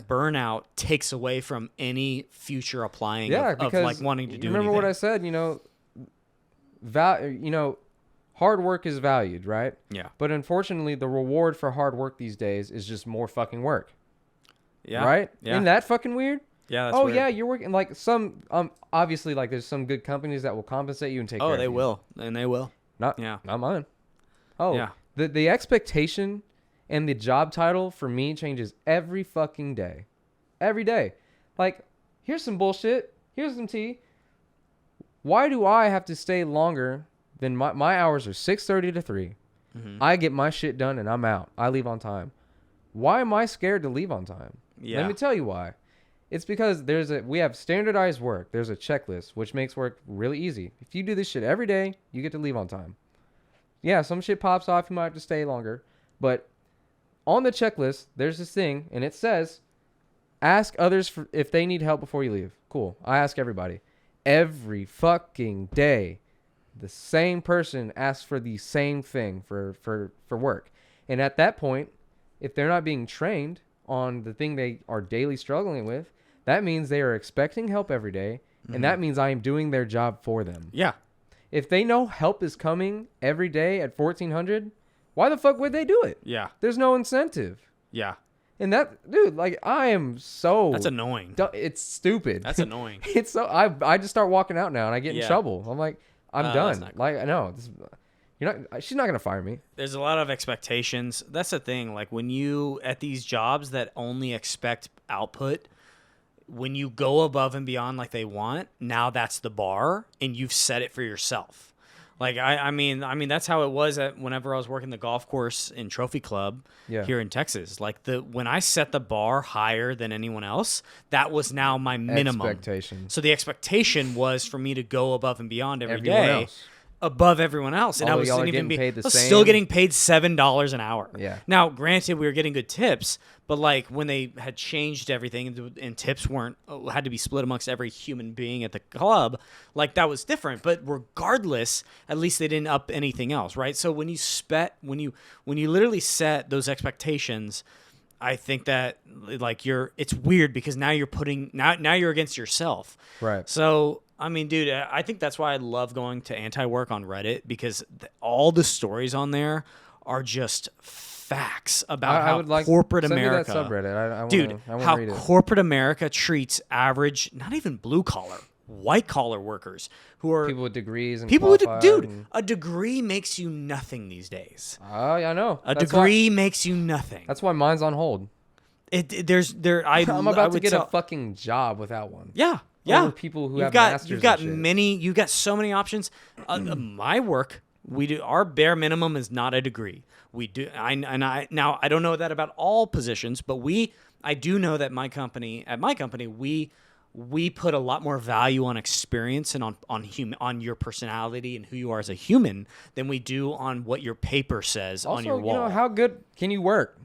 burnout takes away from any future applying of like wanting to do remember anything. what I said, hard work is valued, right? Yeah. But unfortunately, the reward for hard work these days is just more fucking work. Yeah. Right? Yeah. Isn't that fucking weird? Yeah, that's weird. Yeah, you're working like some obviously like there's some good companies that will compensate you and take care of you. Oh, they will. And they will. Not mine. Oh. Yeah. The expectation and the job title for me changes every fucking day. Every day. Like, here's some bullshit. Here's some tea. Why do I have to stay longer than my hours are 6:30 to 3? Mm-hmm. I get my shit done and I'm out. I leave on time. Why am I scared to leave on time? Yeah. Let me tell you why. It's because we have standardized work. There's a checklist, which makes work really easy. If you do this shit every day, you get to leave on time. Yeah, some shit pops off. You might have to stay longer. But on the checklist, there's this thing, and it says, ask others if they need help before you leave. Cool. I ask everybody. Every fucking day, the same person asks for the same thing for work. And at that point, if they're not being trained on the thing they are daily struggling with, that means they are expecting help every day, and that means I am doing their job for them. Yeah. If they know help is coming every day at 1400, why the fuck would they do it? Yeah. There's no incentive. Yeah. And that, dude, like, I am so... That's annoying. It's stupid. That's annoying. It's so... I just start walking out now, and I get in trouble. I'm like, I'm done. Cool. Like, I know. She's not going to fire me. There's a lot of expectations. That's the thing. Like, when you, at these jobs that only expect output, when you go above and beyond like they want, now that's the bar, and you've set it for yourself. Like, I mean, that's how it was whenever I was working the golf course in Trophy Club here in Texas. Like, when I set the bar higher than anyone else, that was now my minimum. Expectation. So the expectation was for me to go above and beyond every Everyone day. else. Above everyone else, and I was still getting paid $7 an hour. Yeah. Now, granted, we were getting good tips, but like when they had changed everything and tips had to be split amongst every human being at the club, like that was different. But regardless, at least they didn't up anything else, right? So when you literally set those expectations, I think that like it's weird because now you're against yourself. Right. So. I mean, dude, I think that's why I love going to anti-work on Reddit because all the stories on there are just facts about how corporate America. Send me that subreddit. Dude, how corporate America treats average, not even blue collar, white collar workers who are people with degrees and a degree makes you nothing these days. Oh, yeah, I know. A degree makes you nothing. That's why mine's on hold. I'm about to get a fucking job without one. Yeah. Yeah, people who have masters. You've got so many options. My work, our bare minimum is not a degree. We do. Now I don't know that about all positions, but I do know that at my company, we put a lot more value on experience and on your personality and who you are as a human than we do on what your paper says on your wall. How good can you work?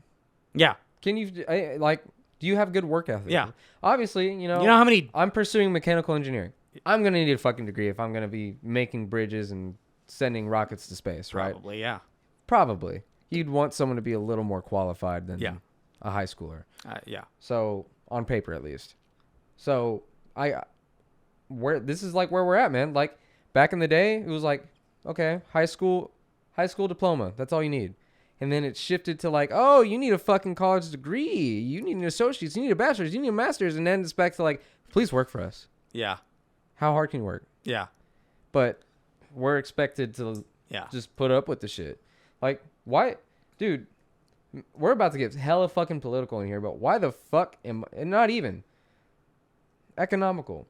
Yeah. Can you do you have good work ethic? Yeah. Obviously, you know how many... I'm pursuing mechanical engineering. I'm going to need a fucking degree if I'm going to be making bridges and sending rockets to space, right? Probably, yeah. Probably. You'd want someone to be a little more qualified than a high schooler. Yeah. So, on paper at least. So, this is like where we're at, man. Like, back in the day, it was like, okay, high school diploma. That's all you need. And then it shifted to like, oh, you need a fucking college degree. You need an associate's. You need a bachelor's. You need a master's. And then it's back to like, please work for us. Yeah. How hard can you work? Yeah. But we're expected to just put up with the shit. Like, why? Dude, we're about to get hella fucking political in here, but why the fuck and not even economical.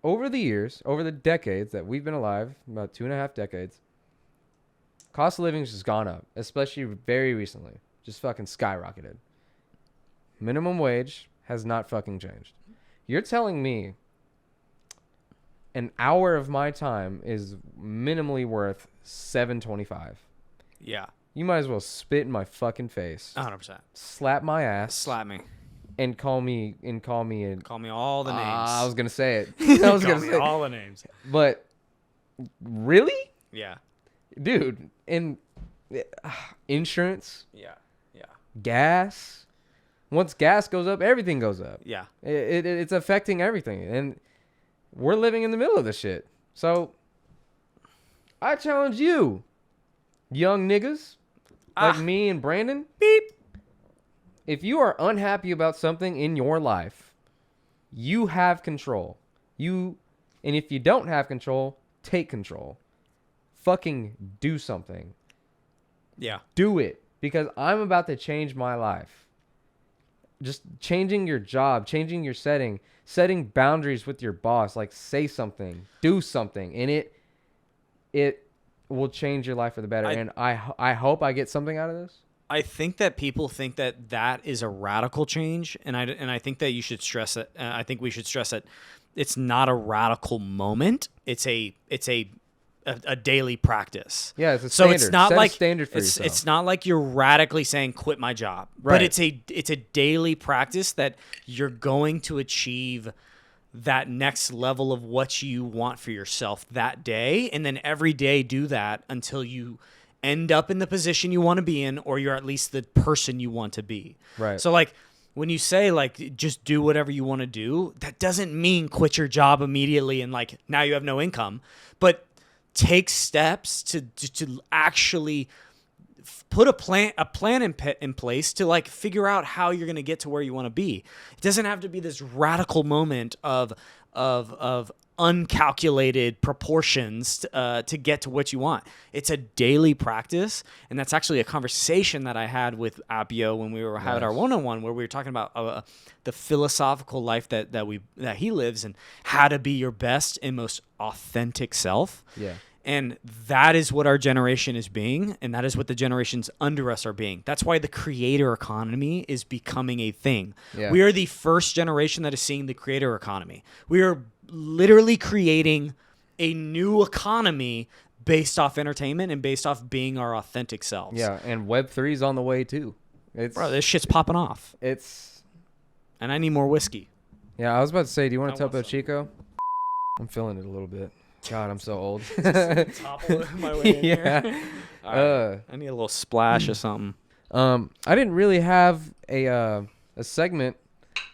Over the years, over the decades that we've been alive, about 2.5 decades, Cost of living's just gone up, especially very recently. Just fucking skyrocketed. Minimum wage has not fucking changed. You're telling me an hour of my time is minimally worth $7.25. Yeah. You might as well spit in my fucking face. 100%. Slap my ass. Slap me. And call me Call me all the names. I was gonna say it. I was Call gonna me say all the names. But really? Yeah. Dude, and insurance, Yeah. gas. Once gas goes up, everything goes up. Yeah. It's affecting everything. And we're living in the middle of this shit. So I challenge you, young niggas like me and Brandon. Beep. If you are unhappy about something in your life, you have control. And if you don't have control, take control. Fucking do something. Yeah. Do it. Because I'm about to change my life. Just changing your job, changing your setting boundaries with your boss. Like, say something, do something, and it will change your life for the better. And I hope I get something out of this. I think that people think that is a radical change, and I think that you should stress it. I think we should stress that it's not a radical moment. It's a daily practice. Yeah, it's a so standard. it's not Set like a standard for yourself. It's not like you're radically saying quit my job, right. But it's a daily practice that you're going to achieve that next level of what you want for yourself that day, and then every day do that until you end up in the position you want to be in, or you're at least the person you want to be. Right. So like when you say like just do whatever you want to do, that doesn't mean quit your job immediately and like now you have no income, but take steps to actually put a plan in place to like figure out how you're going to get to where you want to be. It doesn't have to be this radical moment of uncalculated proportions to get to what you want. It's a daily practice, and that's actually a conversation that I had with Appio when we had our one-on-one, where we were talking about the philosophical life that he lives and how to be your best and most authentic self. Yeah. And that is what our generation is being, and that is what the generations under us are being. That's why the creator economy is becoming a thing. Yeah. We are the first generation that is seeing the creator economy. We are literally creating a new economy based off entertainment and based off being our authentic selves. Yeah, and Web3 is on the way too. Bro, this shit's popping off. And I need more whiskey. Yeah, I was about to say, do you want I to Topo want some. Chico? I'm feeling it a little bit. God, I'm so old. Topple my way in Yeah. here. Right. I need a little splash of something. I didn't really have a segment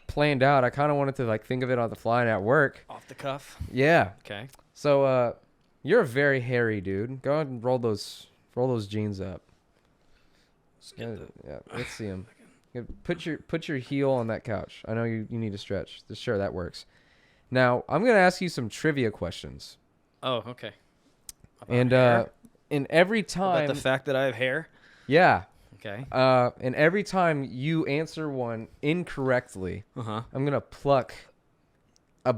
planned out. I kind of wanted to like think of it on the fly and at work. Off the cuff. Yeah. Okay. So you're a very hairy dude. Go ahead and roll those jeans up. Yeah, let's see them. Put your heel on that couch. I know you need to stretch. Sure, that works. Now I'm gonna ask you some trivia questions. Oh, okay. And every time about the fact that I have hair. Yeah. Okay. And every time you answer one incorrectly, I'm gonna pluck a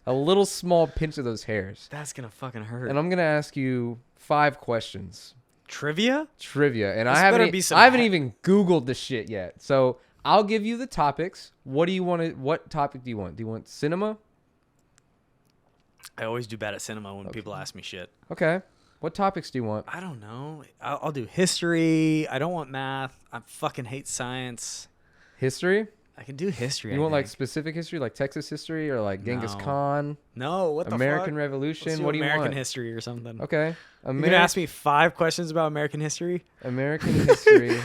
little small pinch of those hairs. That's gonna fucking hurt. And I'm gonna ask you 5 questions. Trivia. And I haven't even Googled the shit yet. So I'll give you the topics. What topic do you want? Do you want cinema? I always do bad at cinema when people ask me shit. Okay. What topics do you want? I don't know. I'll do history. I don't want math. I fucking hate science. History? I can do history. You want like specific history, like Texas history or like Genghis Khan? No, what the fuck? American Revolution? What do you want? American history or something. Okay. You're gonna ask me 5 questions about American history? American history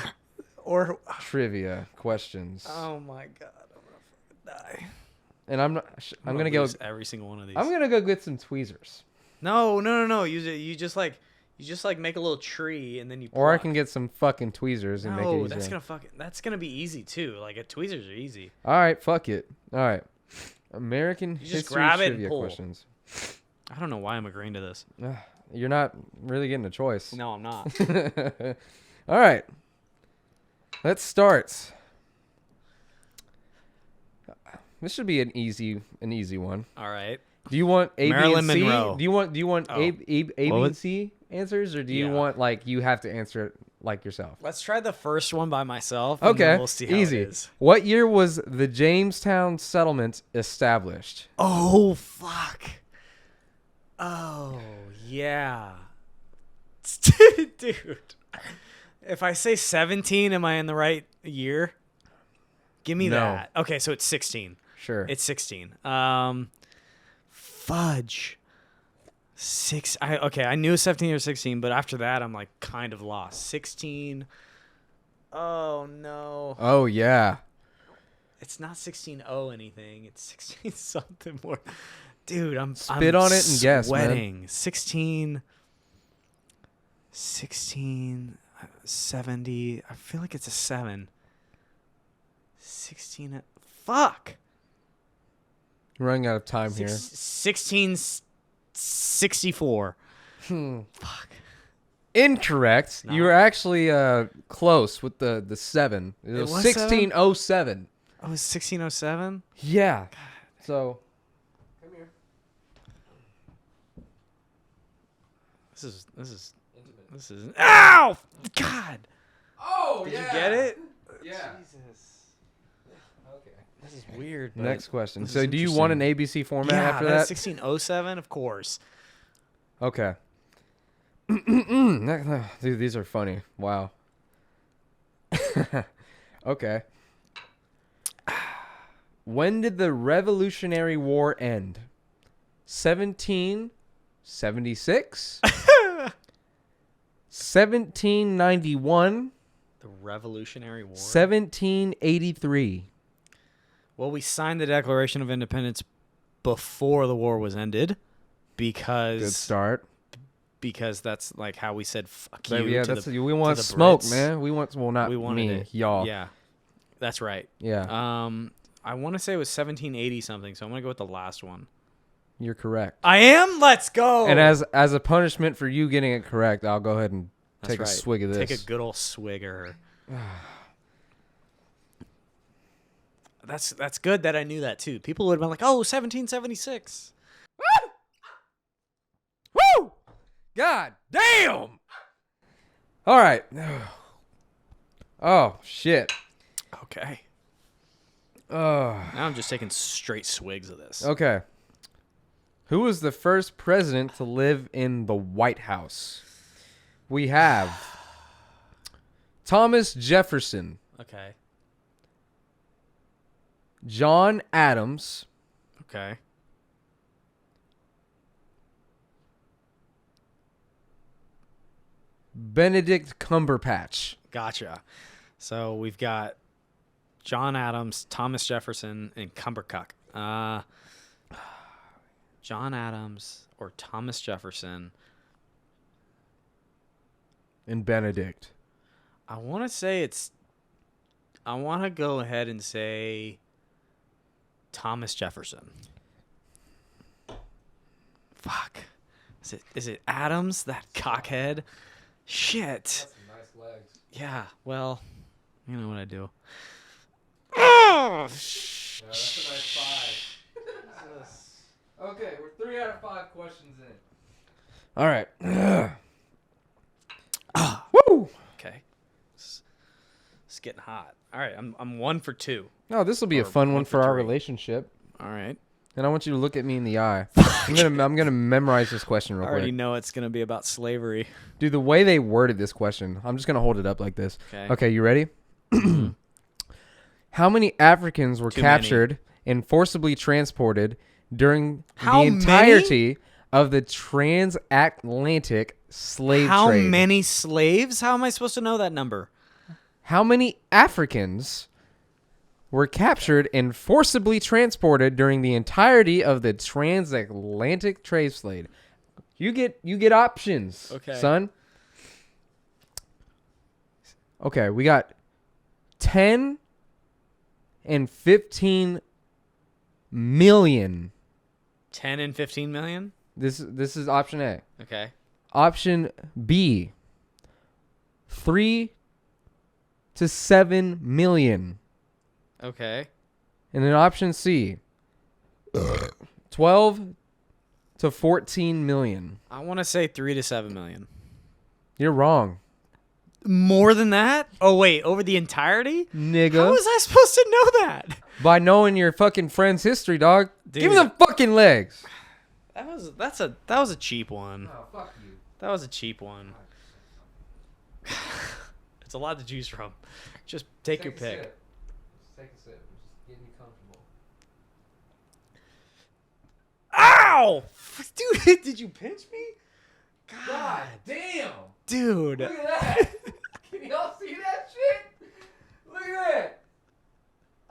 or trivia questions. Oh my god, I'm gonna fucking die. And I'm gonna go every single one of these. I'm gonna go get some tweezers. No. You just make a little tree and then you. Or I can get some fucking tweezers and make it easier. That's gonna be easy too. Like tweezers are easy. All right, fuck it. All right, American history grab it and trivia pull. questions. I don't know why I'm agreeing to this. You're not really getting a choice. No, I'm not. All right, let's start. This should be an easy one. All right. Do you want A, Marilyn B, and C? Monroe. Do you want A, B, and C? answers, or do you want like you have to answer it like yourself? Let's try the first one by myself. Okay, and then we'll see how easy. It is. What year was the Jamestown settlement established? Oh fuck. Oh yeah. Dude. If I say 17, am I in the right year? Give me that. Okay, so it's 16. Sure. It's 16. Fudge. I knew it was 17 or 16, but after that I'm like kind of lost. 16. Oh no. Oh yeah. It's not 16-0 anything. It's 16 something more. Dude, I'm spit on it and guess, sweating. Man. 16 70. I feel like it's a 7. 16. Fuck. We're running out of time here. 1664. Fuck. Incorrect. No. You were actually close with the 7. It was 1607. Oh, it was 1607? Yeah. So come here. This is ow! God. Oh, Did you get it? Yeah. Jesus. Okay. This is weird. but Next question. this So is do you want an interesting. ABC format Yeah, after that's that? 1607, of course. Okay. Dude, these are funny. Wow. Okay. When did the Revolutionary War end? 1776? 1791? The Revolutionary War. 1783? Well, we signed the Declaration of Independence before the war was ended because Good start. because that's like how we said fuck So, you yeah, to that's the we want to the smoke, Brits. man. We want not We wanted me, it. y'all. Yeah. That's right. Yeah. I want to say it was 1780 something, so I'm going to go with the last one. You're correct. I am? Let's go. And as a punishment for you getting it correct, I'll go ahead and That's take right. a swig of this. Take a good old swigger. That's good that I knew that too. People would have been like, "Oh, 1776." Woo! God damn! All right. Oh, shit. Okay. Oh. Now I'm just taking straight swigs of this. Okay. Who was the first president to live in the White House? We have Thomas Jefferson, Okay. John Adams, Okay. Benedict Cumberbatch. Gotcha. So we've got John Adams, Thomas Jefferson, and Cumbercuck. John Adams or Thomas Jefferson. And Benedict. I want to go ahead and say Thomas Jefferson. Fuck. Is it Adams, that cockhead? Shit. Some nice legs. Yeah, well, you know what I do. Yeah, that's a nice 5. Okay, we're 3 out of 5 questions in. All right. Woo! Okay. It's getting hot. All right, I'm 1 for 2. No, this will be a Or fun 1 one for for our 3. relationship. All right. And I want you to look at me in the eye. I'm gonna memorize this question real I already quick. know it's going to be about slavery. Dude, the way they worded this question, I'm just gonna hold it up like this. Okay. Okay, you ready? How many Africans were Too many. captured and forcibly transported during How the entirety of the transatlantic slave How trade? many slaves? How am I supposed to know that number? How many Africans were captured and forcibly transported during the entirety of the transatlantic slave trade? You get options, Okay. son. Okay, we got 10 and 15 million. 10 and 15 million? This is option A. Okay. Option B, 3 to 7 million. Okay. And then option C, 12 to 14 million. I want to say 3 to 7 million. You're wrong. More than that? Oh, wait. Over the entirety? Nigga. How was I supposed to know that? By knowing your fucking friend's history, dog. Dude. Give me the fucking legs. That was a cheap one. Oh, fuck you. That was a cheap one. It's a lot to choose from. Just take your pick. Sip. Just take a sip. Just get me comfortable. Ow! Dude, did you pinch me? God damn. Dude. Look at that. Can y'all see that shit? Look at that.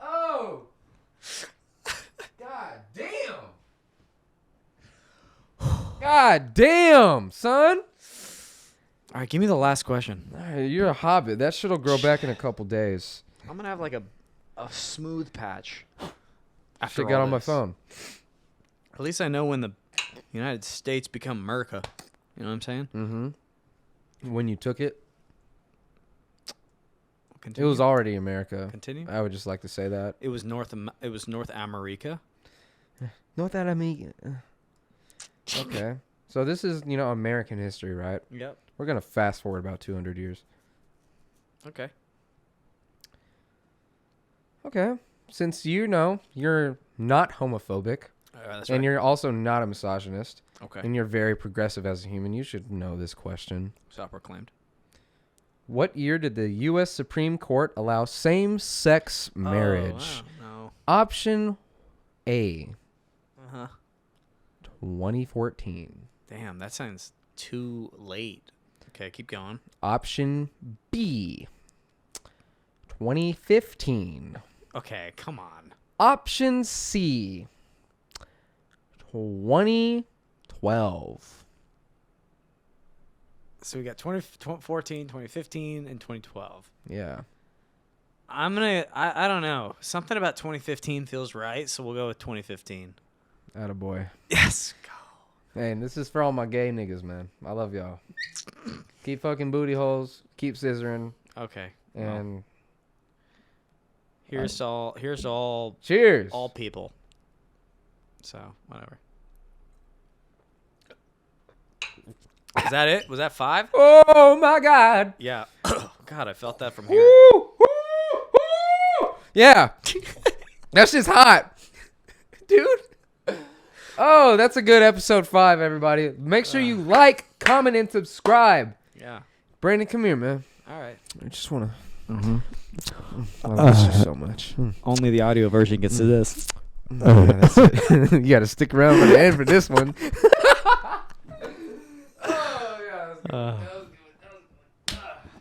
Oh. God damn. God damn, son. All right, give me the last question. All right, you're a hobbit. That shit'll grow back in a couple days. I'm going to have like a smooth patch. After got on my phone. At least I know when the United States become America. You know what I'm saying? Mm-hmm. When you took it, Continue. it was already America. Continue. I would just like to say that. It was North America. North America. Okay. So this is, American history, right? Yep. We're going to fast forward about 200 years. Okay. Okay. Since you're not homophobic, That's and right. you're also not a misogynist, Okay. and you're very progressive as a human, you should know this question. Self-proclaimed. What year did the U.S. Supreme Court allow same-sex marriage? Oh, no. Option A, Uh-huh. 2014. Damn, that sounds too late. Okay, keep going. Option B, 2015. Okay, come on. Option C, 2012. So we got 2014, 2015, and 2012. Yeah. I don't know. Something about 2015 feels right, so we'll go with 2015. Attaboy. Yes, go. Hey, and this is for all my gay niggas, man. I love y'all. Keep fucking booty holes. Keep scissoring. Okay. And here's all cheers. all people. So, whatever. Is that it? Was that 5? Oh my God. Yeah. God, I felt that from here. Woo, woo, woo. Yeah. That's just hot. Dude. Oh, that's a good episode 5, everybody. Make sure you like, comment, and subscribe. Yeah. Brandon, come here, man. All right. I just want to. I miss you so much. Only the audio version gets to this. Yeah, that's it. You got to stick around for the end for this one. Oh, yeah.